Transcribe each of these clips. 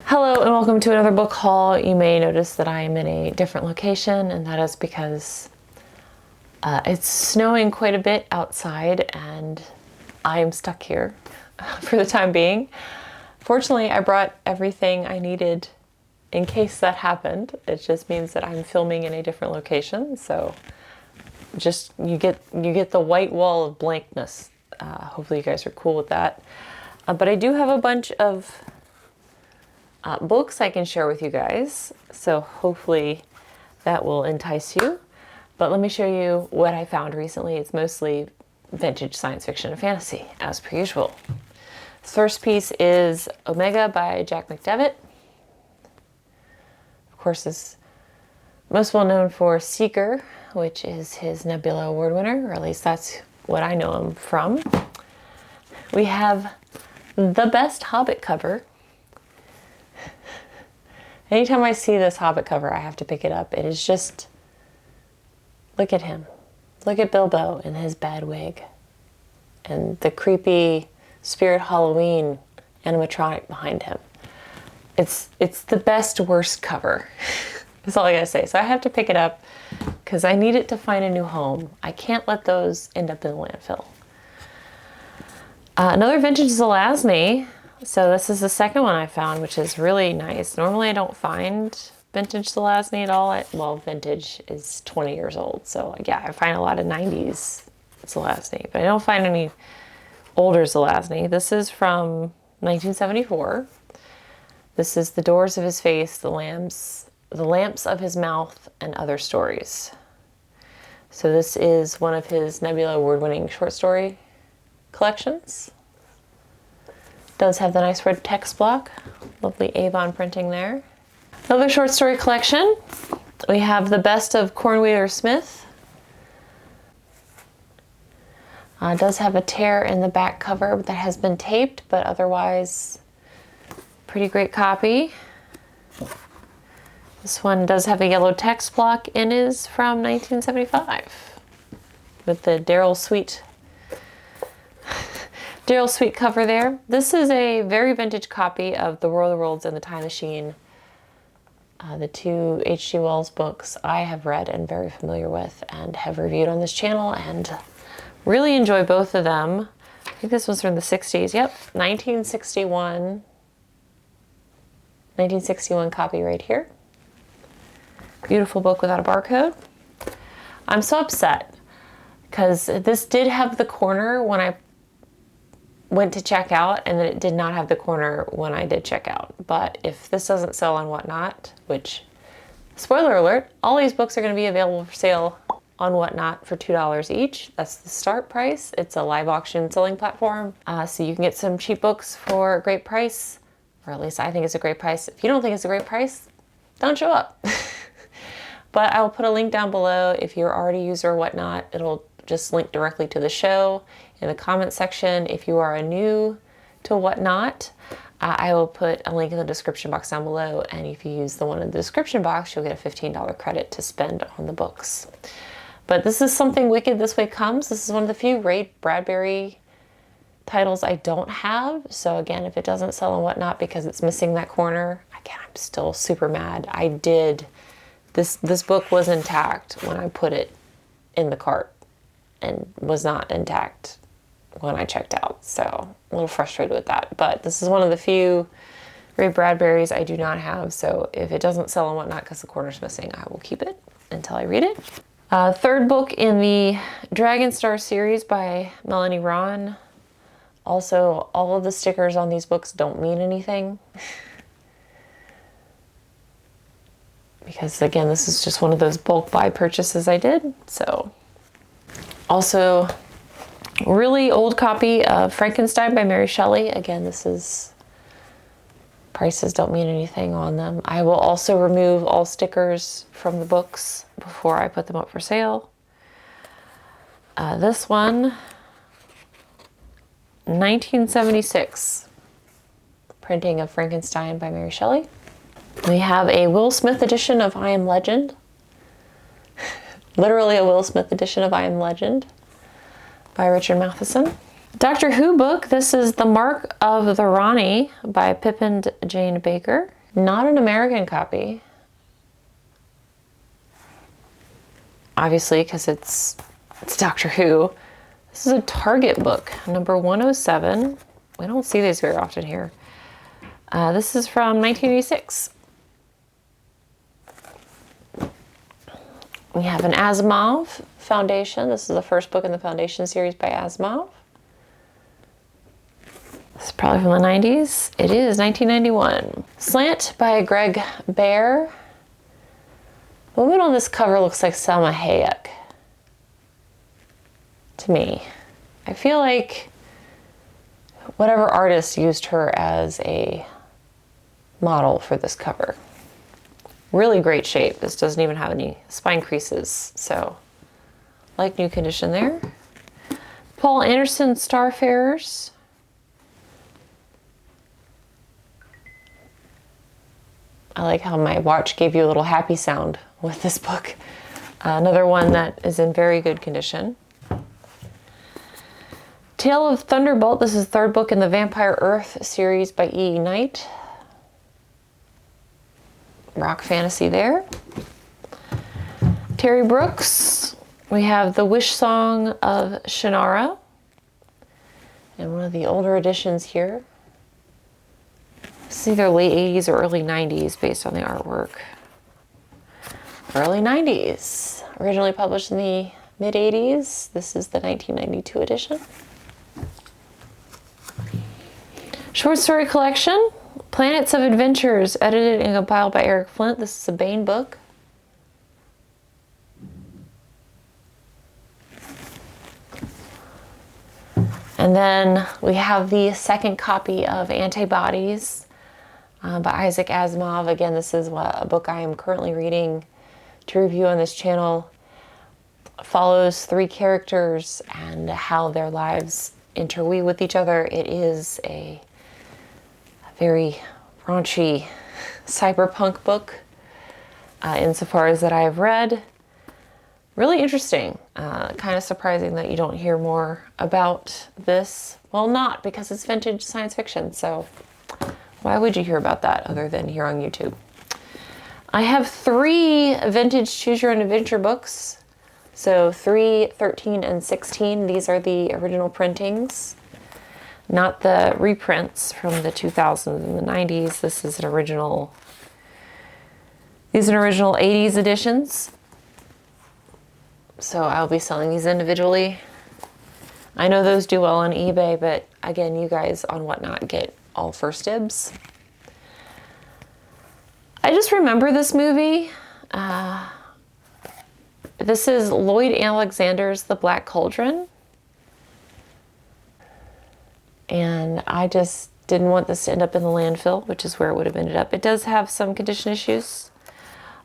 Hello and welcome to another book haul. You may notice that I am in a different location, and that is because it's snowing quite a bit outside and I am stuck here for the time being. Fortunately, I brought everything I needed in case that happened. It just means that I'm filming in a different location, so just you get the white wall of blankness. Hopefully you guys are cool with that. But I do have a bunch of books I can share with you guys, so hopefully that will entice you. But let me show you what I found recently. It's mostly vintage science fiction and fantasy, as per usual. This first piece is Omega by Jack McDevitt. Of course, is most well known for Seeker, which is his Nebula Award winner, or at least that's what I know him from. We have the best Hobbit cover. Anytime I see this Hobbit cover, I have to pick it up. It is just, look at him. Look at Bilbo in his bad wig. And the creepy Spirit Halloween animatronic behind him. It's the best, worst cover. That's all I gotta say. So I have to pick it up because I need it to find a new home. I can't let those end up in the landfill. Another vintage Zelazny. So this is the second one I found, which is really nice. Normally I don't find vintage Zelazny at all. Well, vintage is 20 years old. So yeah, I find a lot of 90s Zelazny, but I don't find any older Zelazny. This is from 1974. This is The Doors of His Face, The Lamps of His Mouth, and Other Stories. So this is one of his Nebula Award-winning short story collections. Does have the nice red text block. Lovely Avon printing there. Another short story collection. We have The Best of Cornwheeler Smith. Does have a tear in the back cover that has been taped, but otherwise pretty great copy. This one does have a yellow text block and is from 1975 with the Daryl Sweet cover there. This is a very vintage copy of The War of the Worlds and The Time Machine. The two H.G. Wells books I have read and very familiar with and have reviewed on this channel and really enjoy both of them. I think this was from the 60s. Yep, 1961 copy right here. Beautiful book without a barcode. I'm so upset because this did have the corner when I went to check out, and then it did not have the corner when I did check out. But if this doesn't sell on Whatnot, which, spoiler alert, all these books are going to be available for sale on Whatnot for $2 each. That's the start price. It's a live auction selling platform, so you can get some cheap books for a great price, or at least I think it's a great price. If you don't think it's a great price, don't show up. But I'll put a link down below. If you're already a user of Whatnot, it'll just link directly to the show in the comment section. If you are a new to Whatnot, I will put a link in the description box down below, and if you use the one in the description box, you'll get a $15 credit to spend on the books. But this is Something Wicked This Way Comes. This is one of the few Ray Bradbury titles I don't have. So again, if it doesn't sell on Whatnot because it's missing that corner, again, I'm still super mad. This book was intact when I put it in the cart and was not intact when I checked out. So a little frustrated with that. But this is one of the few Ray Bradburys I do not have. So if it doesn't sell on Whatnot because the corner's missing, I will keep it until I read it. Third book in the Dragon Star series by Melanie Ron. Also, all of the stickers on these books don't mean anything. Because again, this is just one of those bulk buy purchases I did. So also, really old copy of Frankenstein by Mary Shelley. Again, this is, prices don't mean anything on them. I will also remove all stickers from the books before I put them up for sale. This one, 1976, printing of Frankenstein by Mary Shelley. We have a Will Smith edition of I Am Legend. Literally a Will Smith edition of I Am Legend by Richard Matheson. Doctor Who book. This is The Mark of the Rani by Pippin Jane Baker. Not an American copy. Obviously, because it's Doctor Who. This is a Target book, number 107. We don't see these very often here. This is from 1986. We have an Asimov Foundation. This is the first book in the Foundation series by Asimov. This is probably from the 90s. It is 1991. Slant by Greg Bear. The woman on this cover looks like Salma Hayek to me. I feel like whatever artist used her as a model for this cover. Really great shape. This doesn't even have any spine creases, so like new condition there. Paul Anderson Starfarers. I like how my watch gave you a little happy sound with this book. Another one that is in very good condition. Tale of Thunderbolt. This is the third book in the Vampire Earth series by E. Knight. Rock fantasy there. Terry Brooks. We have The Wish Song of Shannara. And one of the older editions here. This is either late 80s or early 90s based on the artwork. Early 90s. Originally published in the mid 80s. This is the 1992 edition. Short story collection. Planets of Adventures, edited and compiled by Eric Flint. This is a Baen book. And then we have the second copy of Antibodies by Isaac Asimov. Again, this is a book I am currently reading to review on this channel. Follows three characters and how their lives interweave with each other. It is a very raunchy cyberpunk book insofar as that I have read. Really interesting. Kind of surprising that you don't hear more about this. Well, not because it's vintage science fiction, so why would you hear about that other than here on YouTube? I have 3 vintage Choose Your Own Adventure books. So 3, 13, and 16. These are the original printings, not the reprints from the 2000s and the 90s. This is an original, these are original 80s editions. So I'll be selling these individually. I know those do well on eBay, but again, you guys on Whatnot get all first dibs. I just remember this movie. This is Lloyd Alexander's The Black Cauldron. And I just didn't want this to end up in the landfill, which is where it would have ended up. It does have some condition issues.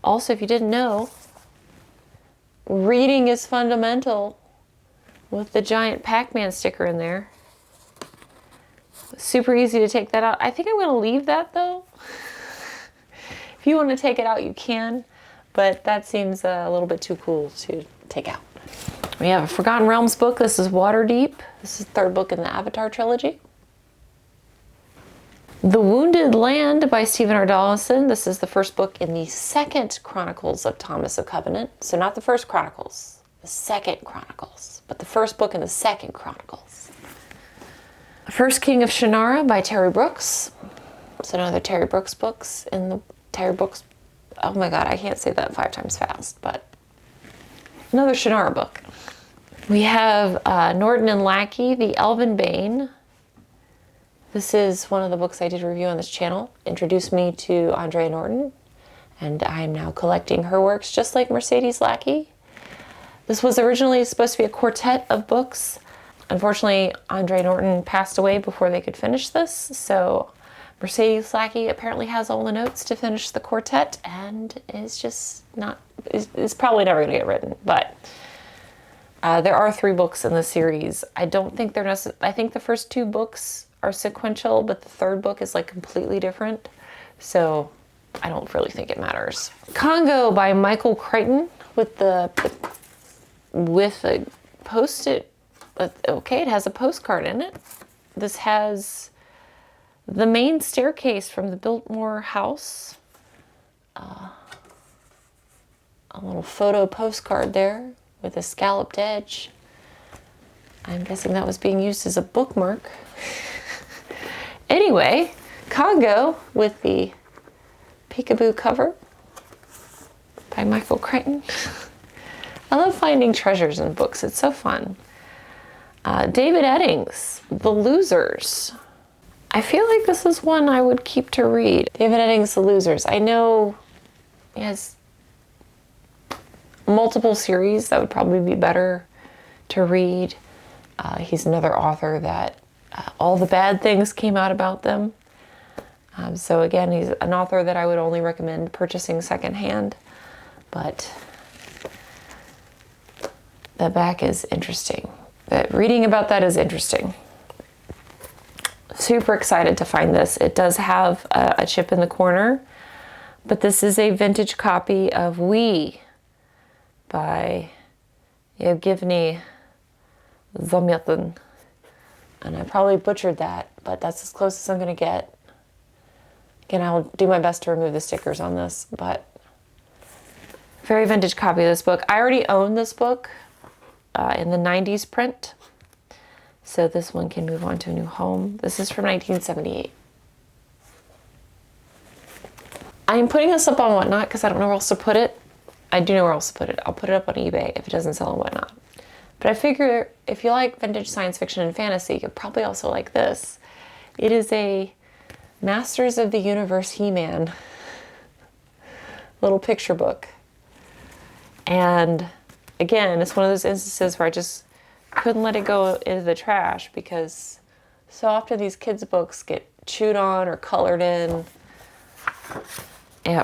Also, if you didn't know, reading is fundamental with the giant Pac-Man sticker in there. Super easy to take that out. I think I'm going to leave that though. If you want to take it out, you can, but that seems a little bit too cool to take out. We have a Forgotten Realms book. This is Waterdeep. This is the third book in the Avatar trilogy. The Wounded Land by Stephen R. Dawson. This is the first book in the second Chronicles of Thomas of Covenant. So not the first Chronicles, the second Chronicles, but the first book in the second Chronicles. First King of Shannara by Terry Brooks. So another Terry Brooks books in the Terry Brooks. Oh my God, I can't say that 5 times fast, but another Shannara book. We have Norton and Lackey, The Elven Bane. This is one of the books I did review on this channel. Introduced me to Andrea Norton, and I am now collecting her works just like Mercedes Lackey. This was originally supposed to be a quartet of books. Unfortunately, Andrea Norton passed away before they could finish this, so Mercedes Lackey apparently has all the notes to finish the quartet and is just not, is probably never going to get written, but there are 3 books in the series. I don't think they're necessary. I think the first 2 books are sequential, but the third book is like completely different. So I don't really think it matters. Congo by Michael Crichton with a post-it. Okay, it has a postcard in it. This has The main staircase from the Biltmore house. A little photo postcard there with a scalloped edge. I'm guessing that was being used as a bookmark. Anyway, Congo with the peekaboo cover by Michael Crichton. I love finding treasures in books. It's so fun. David Eddings, The Losers. I feel like this is one I would keep to read. David Eddings, The Losers. I know he has multiple series that would probably be better to read. He's another author that all the bad things came out about them. So again, he's an author that I would only recommend purchasing secondhand, but the back is interesting. Reading about that is interesting. Super excited to find this. It does have a chip in the corner, but this is a vintage copy of We by Yevgeny Zamyatin. And I probably butchered that, but that's as close as I'm going to get. Again, I'll do my best to remove the stickers on this, but very vintage copy of this book. I already own this book in the 90s print, so this one can move on to a new home. This is from 1978. I am putting this up on Whatnot because I don't know where else to put it. I do know where else to put it. I'll put it up on eBay if it doesn't sell on Whatnot. But I figure if you like vintage science fiction and fantasy, you'll probably also like this. It is a Masters of the Universe He-Man little picture book. And again, it's one of those instances where I just couldn't let it go into the trash because so often these kids' books get chewed on or colored in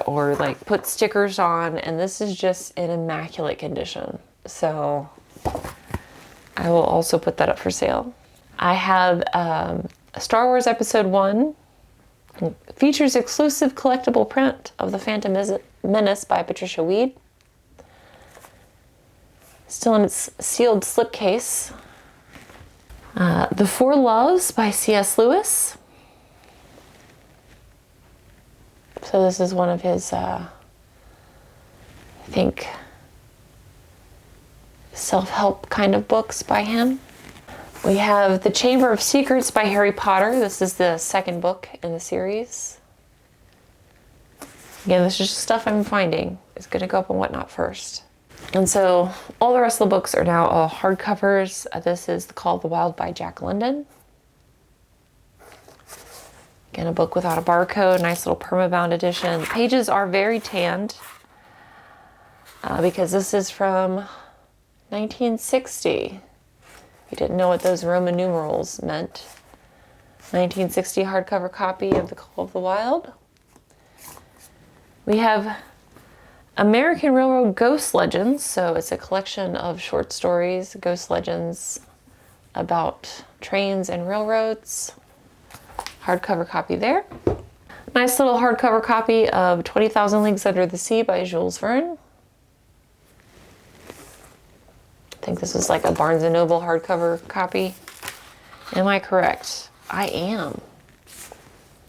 or like put stickers on, and this is just in immaculate condition. So I will also put that up for sale. I have Star Wars Episode 1. Features exclusive collectible print of The Phantom Menace by Patricia Weed. Still in its sealed slipcase. The Four Loves by C.S. Lewis. So this is one of his, I think, self-help kind of books by him. We have The Chamber of Secrets by Harry Potter. This is the second book in the series. Again, this is just stuff I'm finding. It's going to go up on Whatnot first. And so all the rest of the books are now all hardcovers. This is The Call of the Wild by Jack London. Again, a book without a barcode, nice little permabound edition. The pages are very tanned because this is from 1960. You didn't know what those Roman numerals meant. 1960 hardcover copy of The Call of the Wild. We have American Railroad Ghost Legends. So it's a collection of short stories, ghost legends about trains and railroads. Hardcover copy there. Nice little hardcover copy of 20,000 Leagues Under the Sea by Jules Verne. I think this is like a Barnes & Noble hardcover copy. Am I correct? I am.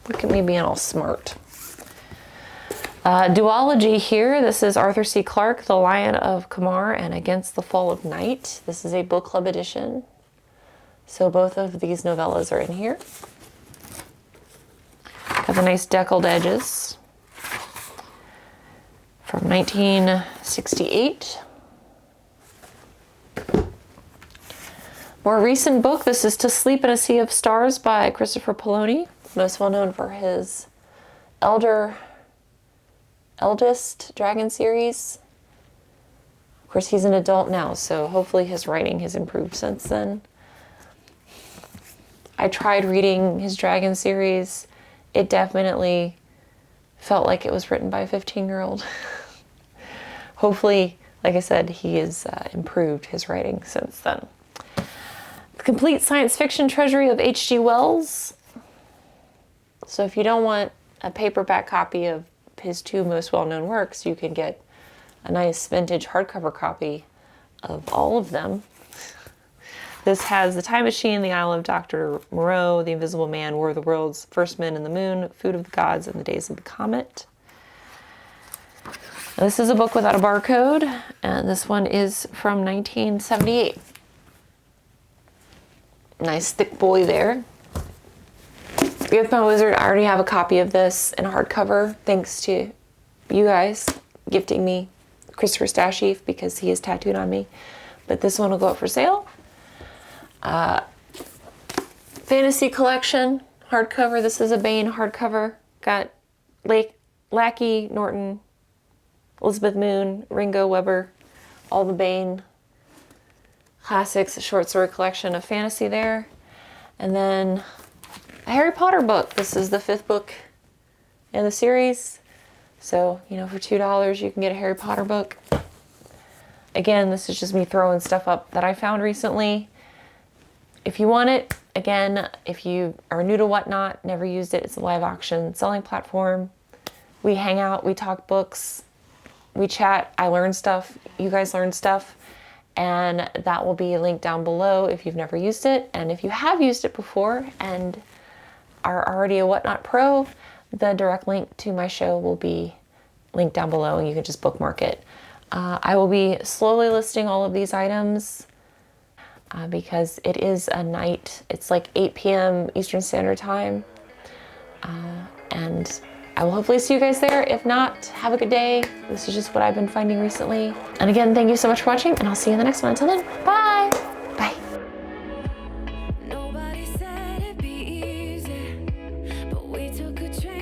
Look at me being all smart. Duology here. This is Arthur C. Clarke, The Lion of Kamar and Against the Fall of Night. This is a book club edition. So both of these novellas are in here. Got the nice deckled edges. From 1968. More recent book, this is To Sleep in a Sea of Stars by Christopher Poloni, most well known for his Eldest Dragon series. Of course, he's an adult now, so hopefully his writing has improved since then. I tried reading his Dragon series. It definitely felt like it was written by a 15-year-old. Hopefully, like I said, he has improved his writing since then. The Complete Science Fiction Treasury of H.G. Wells. So if you don't want a paperback copy of his two most well-known works, you can get a nice vintage hardcover copy of all of them. This has The Time Machine, The Isle of Dr. Moreau, The Invisible Man, War of the Worlds, First Men in the Moon, Food of the Gods, and The Days of the Comet. This is a book without a barcode, and this one is from 1978. Nice thick boy there. With My Wizard, I already have a copy of this in hardcover, thanks to you guys gifting me Christopher Stasheaf because he is tattooed on me. But this one will go up for sale. Fantasy collection, hardcover. This is a Bane hardcover. Got Lackey, Norton, Elizabeth Moon, Ringo, Weber, all the Bane classics, short story collection of fantasy there. And then a Harry Potter book. This is the 5th book in the series. So, you know, for $2, you can get a Harry Potter book. Again, this is just me throwing stuff up that I found recently. If you want it, again, if you are new to Whatnot, never used it, it's a live auction selling platform. We hang out, we talk books, we chat, I learn stuff, you guys learn stuff, and that will be linked down below if you've never used it. And if you have used it before and are already a Whatnot Pro, the direct link to my show will be linked down below and you can just bookmark it. I will be slowly listing all of these items because it is a night. It's like 8 p.m. Eastern Standard Time. And I will hopefully see you guys there. If not, have a good day. This is just what I've been finding recently. And again, thank you so much for watching, and I'll see you in the next one. Until then, bye! Bye. Nobody said it'd be easy, but we took a chance.